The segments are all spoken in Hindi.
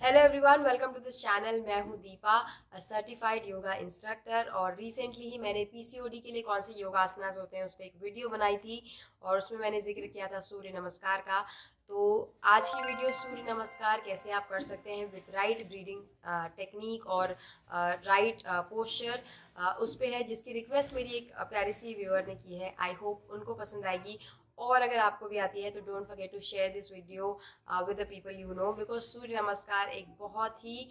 Hello everyone, welcome to this channel. मैं हूं दीपा, सर्टिफाइड योगा इंस्ट्रक्टर। और रिसेंटली ही मैंने पीसीओडी के लिए कौन से योगासनास होते हैं उस पर एक वीडियो बनाई थी और उसमें मैंने जिक्र किया था सूर्य नमस्कार का। तो आज की वीडियो सूर्य नमस्कार कैसे आप कर सकते हैं विद राइट ब्रीदिंग टेक्निक और राइट पोस्चर उस पे है, जिसकी रिक्वेस्ट मेरी एक प्यारी सी व्यूअर ने की है। आई होप उनको पसंद आएगी, और अगर आपको भी आती है तो don't forget to share this video with the people you know, because Surya Namaskar एक बहुत ही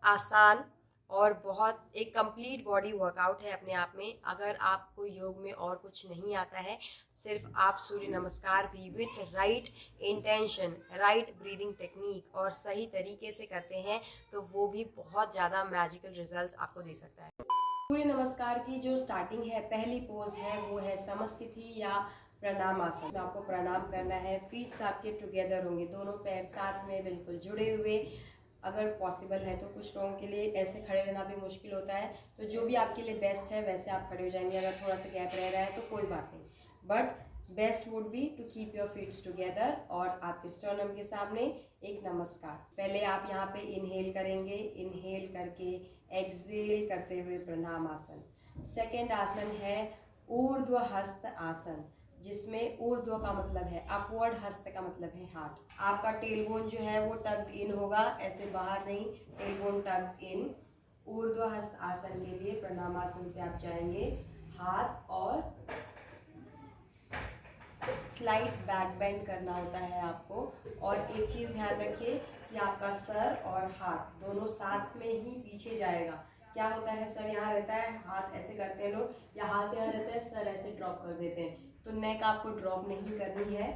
आसान और बहुत एक कंप्लीट बॉडी वर्कआउट है अपने आप में। अगर आपको योग में और कुछ नहीं आता है, सिर्फ आप सूर्य नमस्कार भी with right intention, right breathing technique और सही तरीके से करते हैं तो वो भी बहुत ज़्यादा मैजिकल रिजल्ट्स आपको दे सकता है। सूर्य नमस्कार की जो स्टार्टिंग है, पहली पोज है, वो है समस्थिति या प्रणाम आसन। तो आपको प्रणाम करना है, फीट्स आपके टुगेदर होंगे, दोनों पैर साथ में बिल्कुल जुड़े हुए। अगर पॉसिबल है तो कुछ लोगों के लिए ऐसे खड़े रहना भी मुश्किल होता है, तो जो भी आपके लिए बेस्ट है वैसे आप खड़े हो जाएंगे। अगर थोड़ा सा गैप रह रहा है तो कोई बात नहीं, but best would be to keep your feets together और आपके स्टर्नम के सामने एक नमस्कार। पहले आप यहाँ पे इनहेल करेंगे, इनहेल करके एक्सेल करते हुए प्रणाम आसन। सेकेंड आसन है ऊर्ध्व हस्त आसन, जिसमें ऊर्ध्व का मतलब है अपवर्ड, हस्त का मतलब है हाथ। आपका टेलबोन जो है वो टग्ड इन होगा, ऐसे बाहर नहीं, टेलबोन टग्ड इन। ऊर्ध्व हस्त आसन के लिए प्रणाम आसन से आप जाएंगे हाथ और स्लाइट बैक बेंड करना होता है आपको। और एक चीज़ ध्यान रखिए कि आपका सर और हाथ दोनों साथ में ही पीछे जाएगा। क्या होता है, सर यहाँ रहता है, हाथ ऐसे करते हैं लोग, या हाथ यहाँ रहता है, सर ऐसे ड्रॉप कर देते हैं, तो नेक आपको ड्रॉप नहीं करनी है।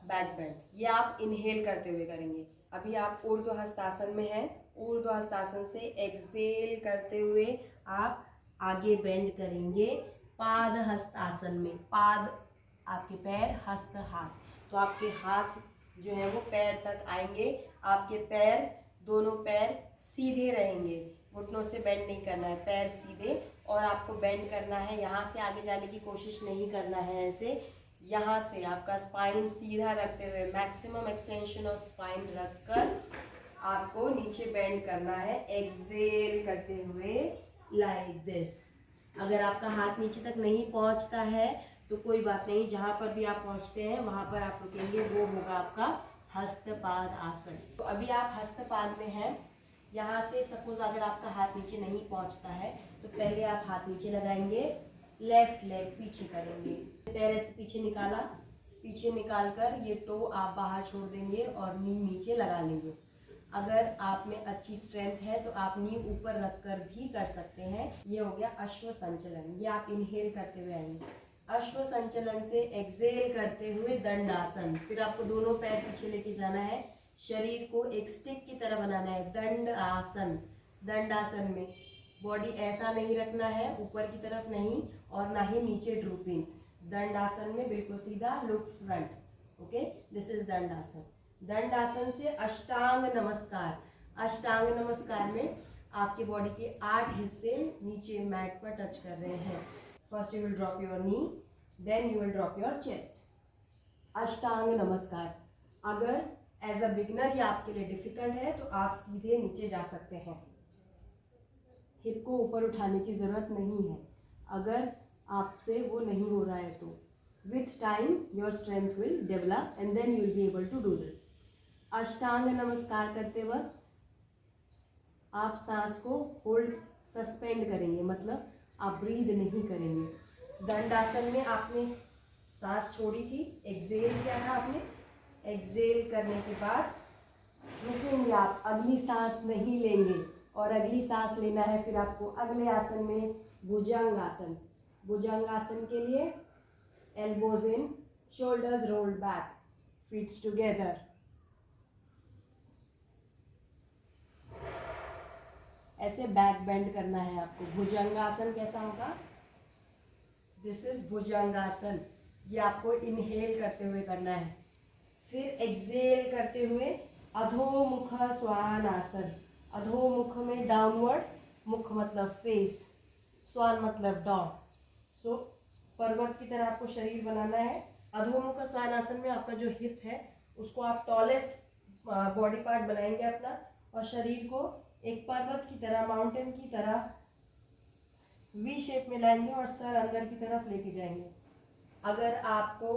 बैक बेंड ये आप इनहेल करते हुए करेंगे। अभी आप ऊर्ध्व हस्तासन में हैं, ऊर्ध्व हस्तासन से एक्सेल करते हुए आप आगे बेंड करेंगे पाद हस्तासन में। पाद आपके पैर, हस्त हाथ, तो आपके हाथ जो है वो पैर तक आएंगे। आपके पैर, दोनों पैर सीधे रहेंगे, घुटनों से बेंड नहीं करना है, पैर सीधे। और आपको बेंड करना है, यहाँ से आगे जाने की कोशिश नहीं करना है, ऐसे यहाँ से आपका स्पाइन सीधा रखते हुए, मैक्सिमम एक्सटेंशन ऑफ स्पाइन रखकर आपको नीचे बेंड करना है, एक्सेल करते हुए लाइक दिस। अगर आपका हाथ नीचे तक नहीं पहुंचता है तो कोई बात नहीं, जहां पर भी आप पहुंचते हैं वहां पर आप रुकेंगे, वो होगा आपका हस्तपाद आसन। तो अभी आप हस्तपाद में हैं। यहाँ से सपोज अगर आपका हाथ नीचे नहीं पहुंचता है तो पहले आप हाथ नीचे लगाएंगे, लेफ्ट लेग पीछे करेंगे, पैर ऐसे पीछे निकाला, पीछे निकाल कर ये टो आप बाहर छोड़ देंगे और नी नीचे लगा लेंगे। अगर आप में अच्छी स्ट्रेंथ है तो आप नी ऊपर रखकर भी कर सकते हैं। ये हो गया अश्व संचलन, ये आप इनहेल करते हुए आएंगे। अश्व संचलन से एक्सेल करते हुए दंडासन। फिर आपको दोनों पैर पीछे लेके जाना है, शरीर को एक स्टिक की तरह बनाना है, दंड आसन। दंड आसन में बॉडी ऐसा नहीं रखना है, ऊपर की तरफ नहीं और ना ही नीचे ड्रूपिंग। दंड आसन में बिल्कुल सीधा, look front. Okay, this is दंड आसन। दंड आसन से अष्टांग नमस्कार। अष्टांग नमस्कार में आपके बॉडी के 8 हिस्से नीचे मैट पर टच कर रहे हैं। First you will drop your knee, then you will drop your chest. Ashtanga Namaskar. अगर एज अ बिगनर ये आपके लिए डिफिकल्ट है तो आप सीधे नीचे जा सकते हैं, हिप को ऊपर उठाने की ज़रूरत नहीं है अगर आपसे वो नहीं हो रहा है तो। With time your strength will develop and then you will be able to do this. Ashtanga Namaskar करते वक्त आप सांस को होल्ड, सस्पेंड करेंगे, मतलब आप ब्रीद नहीं करेंगे। दंडासन में आपने सांस छोड़ी थी, एक्सेल किया था आपने, एक्सेल करने के बाद रुकेंगे आप, अगली सांस नहीं लेंगे। और अगली सांस लेना है फिर आपको अगले आसन में, भुजंग आसन। भुजंग आसन के लिए elbows in, shoulders rolled back, feets together. ऐसे बैक बेंड करना है आपको। भुजंगासन कैसा होगा, दिस इज भुजंगासन। ये आपको इनहेल करते हुए करना है। फिर एक्सेल करते हुए अधोमुख स्वान आसन। अधोमुख में डाउनवर्ड, मुख मतलब फेस, स्वान मतलब डॉग। सो पर्वत की तरह आपको शरीर बनाना है, अधोमुख श्वानासन में आपका जो हिप है उसको आप टॉलेस्ट बॉडी पार्ट बनाएंगे अपना, और शरीर को एक पर्वत की तरह, माउंटेन की तरह वी शेप में लाएंगे और सर अंदर की तरफ लेके जाएंगे। अगर आपको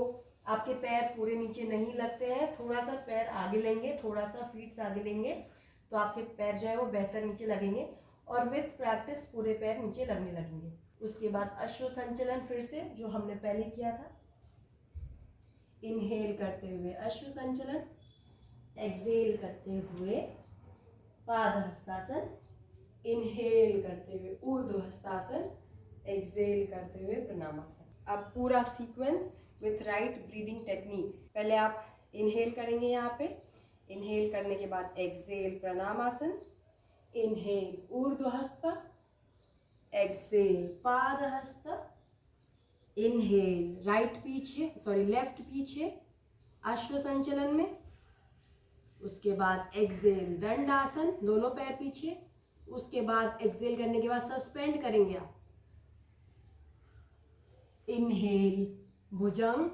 आपके पैर पूरे नीचे नहीं लगते हैं, थोड़ा सा पैर आगे लेंगे, थोड़ा सा फीट आगे लेंगे, तो आपके पैर जो है वो बेहतर नीचे लगेंगे और विथ प्रैक्टिस पूरे पैर नीचे लगने लगेंगे। उसके बाद अश्व संचलन फिर से जो हमने पहले किया था, इनहेल करते हुए अश्व संचलन, एक्सेल करते हुए पाद हस्तासन, इनहेल करते हुए ऊर्ध्व हस्तासन, एक्सेल करते हुए प्रणामासन। अब पूरा sequence with right breathing technique. पहले आप इनहेल करेंगे, यहाँ पे इनहेल करने के बाद एक्सेल प्रणामासन, इनहेल ऊर्ध्व हस्त, एक्सेल पाद हस्त, इनहेल लेफ्ट पीछे अश्व संचलन में, उसके बाद एक्सेल दंडासन, दोनों पैर पीछे, उसके बाद एक्सेल करने के बाद सस्पेंड करेंगे आप, इनहेल भुजंग,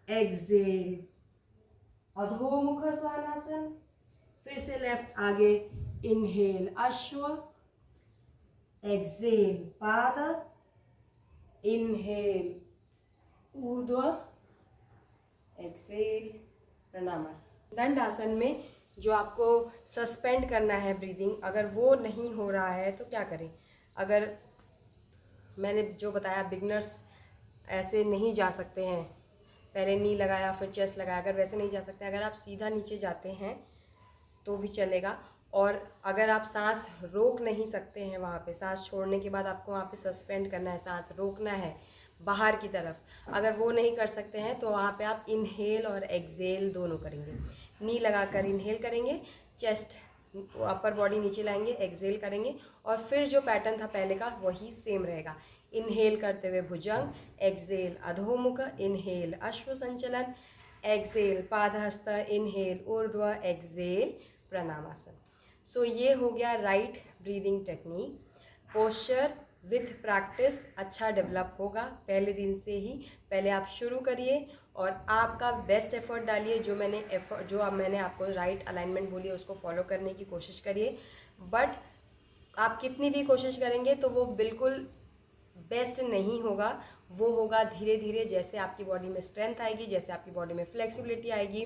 एक्सेल अधोमुख श्वानासन, फिर से लेफ्ट आगे, इनहेल अश्व, एक्सेल पाद, इनहेल ऊर्ध्व, एक्सेल प्रणामासन। दंडासन में जो आपको सस्पेंड करना है ब्रीदिंग, अगर वो नहीं हो रहा है तो क्या करें? अगर मैंने जो बताया बिगनर्स ऐसे नहीं जा सकते हैं, पहले नी लगाया फिर चेस्ट लगाया, अगर वैसे नहीं जा सकते, अगर आप सीधा नीचे जाते हैं तो भी चलेगा। और अगर आप सांस रोक नहीं सकते हैं, वहाँ पे सांस छोड़ने के बाद आपको वहाँ पे सस्पेंड करना है, सांस रोकना है बाहर की तरफ, अगर वो नहीं कर सकते हैं तो वहाँ पे आप इनहेल और एक्सेल दोनों करेंगे। नी लगाकर इनहेल करेंगे, चेस्ट अपर बॉडी नीचे लाएंगे, एक्सेल करेंगे, और फिर जो पैटर्न था पहले का वही सेम रहेगा। इनहेल करते हुए भुजंग, एक्सेल अधोमुख, इनहेल अश्व संचलन, एक्सेल पादहस्त, इनहेल ऊर्ध्व, एक्सेल प्रणामासन। सो ये हो गया right breathing technique. Posture with practice अच्छा डेवलप होगा पहले दिन से ही। पहले आप शुरू करिए और आपका बेस्ट एफर्ट डालिए। जो मैंने आपको राइट अलाइनमेंट बोली है उसको फॉलो करने की कोशिश करिए। बट आप कितनी भी कोशिश करेंगे तो वो बिल्कुल बेस्ट नहीं होगा। वो होगा धीरे धीरे, जैसे आपकी बॉडी में स्ट्रेंथ आएगी, जैसे आपकी बॉडी में फ्लेक्सिबिलिटी आएगी,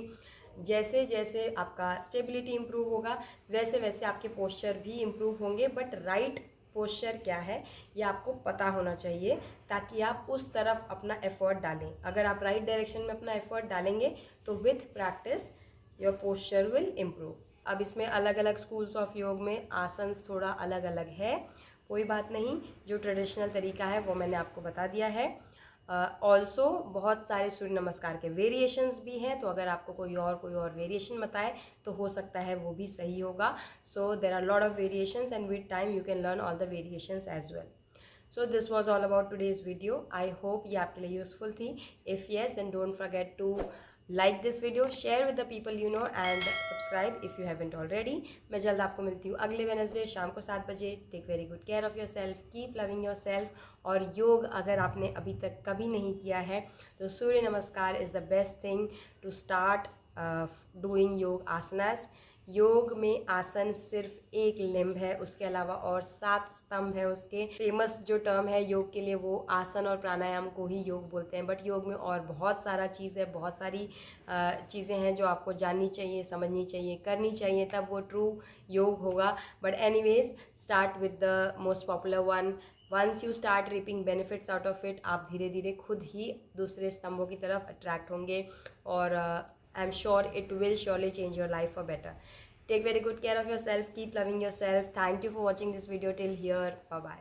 जैसे जैसे आपका स्टेबिलिटी इम्प्रूव होगा, वैसे वैसे आपके पोस्चर भी इम्प्रूव होंगे। बट राइट पोस्चर क्या है ये आपको पता होना चाहिए, ताकि आप उस तरफ अपना एफर्ट डालें। अगर आप राइट डायरेक्शन में अपना एफर्ट डालेंगे तो with practice your posture will improve. अब इसमें अलग अलग स्कूल्स ऑफ योग में आसन्स थोड़ा अलग अलग है, कोई बात नहीं, जो ट्रेडिशनल तरीका है वो मैंने आपको बता दिया है। ऑल्सो बहुत सारे सूर्य नमस्कार के वेरिएशंस भी हैं, तो अगर आपको कोई और वेरिएशन बताए तो हो सकता है वो भी सही होगा। So there are lot of variations and with time you can learn all the variations as well. So this was all about today's video. I hope ये आपके लिए यूज़फुल थी. If yes, then don't forget to like this video, share with the people you know and subscribe if you haven't already. मैं जल्द आपको मिलती हूँ अगले वेडनेसडे शाम को 7 बजे. Take very good care of your self, keep loving your self. और योग अगर आपने अभी तक कभी नहीं किया है तो Surya Namaskar is the best thing to start doing yoga asanas. योग में आसन सिर्फ एक लिम्ब है, उसके अलावा और 7 स्तंभ है. उसके फेमस जो टर्म है योग के लिए वो आसन और प्राणायाम को ही योग बोलते हैं. बट योग में और बहुत सारा चीज़ है, बहुत सारी चीज़ें हैं जो आपको जाननी चाहिए, समझनी चाहिए, करनी चाहिए, तब वो ट्रू योग होगा. But anyways start with the most popular one. Once you start reaping benefits out of it, आप धीरे धीरे खुद ही दूसरे स्तंभों की तरफ अट्रैक्ट होंगे और I'm sure it will surely change your life for better. Take very good care of yourself. Keep loving yourself. Thank you for watching this video till here. Bye bye.